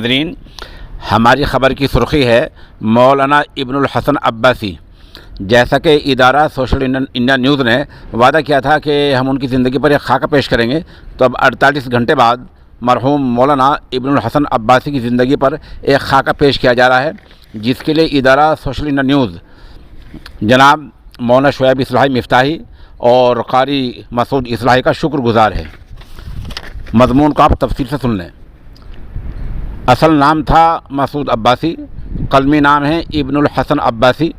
ناظرین، ہماری خبر کی سرخی ہے مولانا ابن الحسن عباسی۔ جیسا کہ ادارہ سوشل انڈیا نیوز نے وعدہ کیا تھا کہ ہم ان کی زندگی پر ایک خاکہ پیش کریں گے، تو اب 48 گھنٹے بعد مرحوم مولانا ابن الحسن عباسی کی زندگی پر ایک خاکہ پیش کیا جا رہا ہے، جس کے لیے ادارہ سوشل انڈیا نیوز جناب مولانا شعیب اصلاحی مفتاحی اور قاری مسعود اصلاحی کا شکر گزار ہے۔ مضمون کو آپ تفصیل سے سن لیں۔ اصل نام تھا مسعود عباسی، قلمی نام ہے ابن الحسن عباسی۔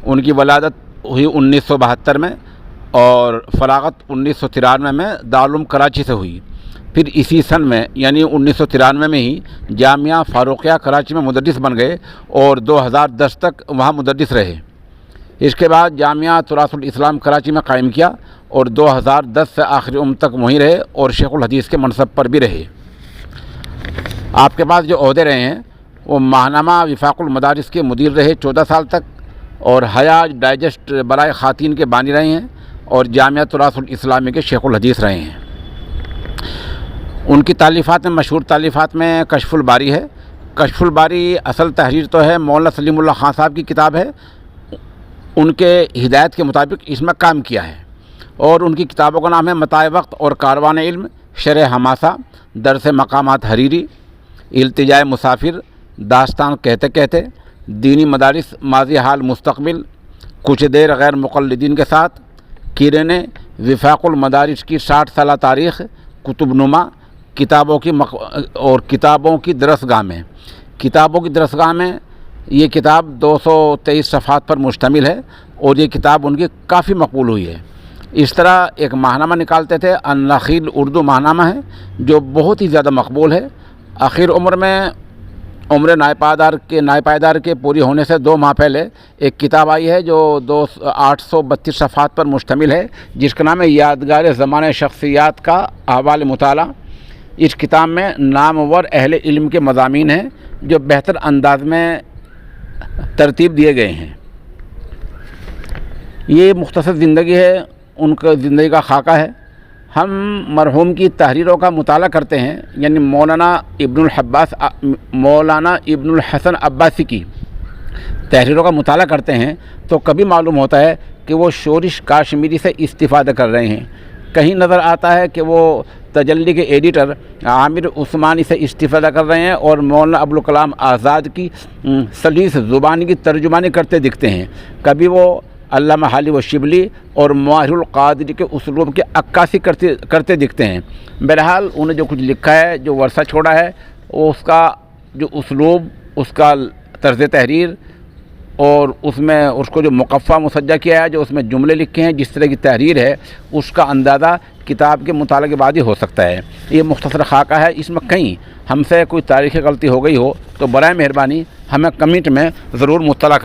ان کی ولادت ہوئی 1972 میں اور فراغت 1993 میں دارالعلوم کراچی سے ہوئی۔ پھر اسی سن میں یعنی 1993 میں ہی جامعہ فاروقیہ کراچی میں مدرس بن گئے اور 2010 تک وہاں مدرس رہے۔ اس کے بعد جامعہ تراث الاسلام کراچی میں قائم کیا اور 2010 سے آخری عمر تک وہیں رہے اور شیخ الحدیث کے منصب پر بھی رہے۔ آپ کے پاس جو عہدے رہے ہیں وہ ماہنامہ وفاق المدارس کے مدیر رہے 14 سال تک، اور حیاج ڈائجسٹ برائے خواتین کے بانی رہے ہیں، اور جامعہ تراث الاسلامی کے شیخ الحدیث رہے ہیں۔ ان کی تالیفات میں مشہور تالیفات میں کشف الباری ہے۔ کشف الباری اصل تحریر تو ہے مولانا سلیم اللہ خان صاحب کی کتاب ہے، ان کے ہدایت کے مطابق اس میں کام کیا ہے، اور ان کی کتابوں کا نام ہے متاع وقت اور کاروان علم، شرح حماسہ، درس مقامات حریری، التجائے مسافر، داستان کہتے کہتے، دینی مدارس ماضی حال مستقبل، کچھ دیر غیر مقلدین کے ساتھ، کیرنے، وفاق المدارس کی 60 سالہ تاریخ، کتب نما، کتابوں کی درسگاہ میں۔ کتابوں کی درسگاہ میں یہ کتاب 223 صفحات پر مشتمل ہے اور یہ کتاب ان کی کافی مقبول ہوئی ہے۔ اس طرح ایک ماہنامہ نکالتے تھے، النخیل اردو ماہنامہ ہے جو بہت ہی زیادہ مقبول ہے۔ آخر عمر میں عمر نائپائیدار کے پوری ہونے سے 2 ماہ پہلے ایک کتاب آئی ہے جو 832 صفحات پر مشتمل ہے، جس کا نام ہے یادگار زمانہ شخصیات کا احوال مطالعہ۔ اس کتاب میں نامور اہل علم کے مضامین ہیں جو بہتر انداز میں ترتیب دیے گئے ہیں۔ یہ مختصر زندگی ہے، ان کا زندگی کا خاکہ ہے۔ ہم مرحوم کی تحریروں کا مطالعہ کرتے ہیں، یعنی مولانا ابن الحسن عباسی کی تحریروں کا مطالعہ کرتے ہیں تو کبھی معلوم ہوتا ہے کہ وہ شورش کاشمیری سے استفادہ کر رہے ہیں، کہیں نظر آتا ہے کہ وہ تجلی کے ایڈیٹر عامر عثمانی سے استفادہ کر رہے ہیں اور مولانا ابوالکلام آزاد کی سلیس زبان کی ترجمانی کرتے دکھتے ہیں، کبھی وہ علامہ حالی و شبلی اور ماہر القادری کے اسلوب کی عکاسی کرتے دکھتے ہیں۔ بہرحال انہوں نے جو کچھ لکھا ہے، جو ورثہ چھوڑا ہے، وہ اس کا جو اسلوب، اس کا طرز تحریر اور اس کو جو مقفع مسجع کیا ہے، جو اس میں جملے لکھے ہیں، جس طرح کی تحریر ہے، اس کا اندازہ کتاب کے مطالعے کے بعد ہی ہو سکتا ہے۔ یہ مختصر خاکہ ہے، اس میں کہیں ہم سے کوئی تاریخی غلطی ہو گئی ہو تو برائے مہربانی ہمیں کمنٹ میں ضرور مطلع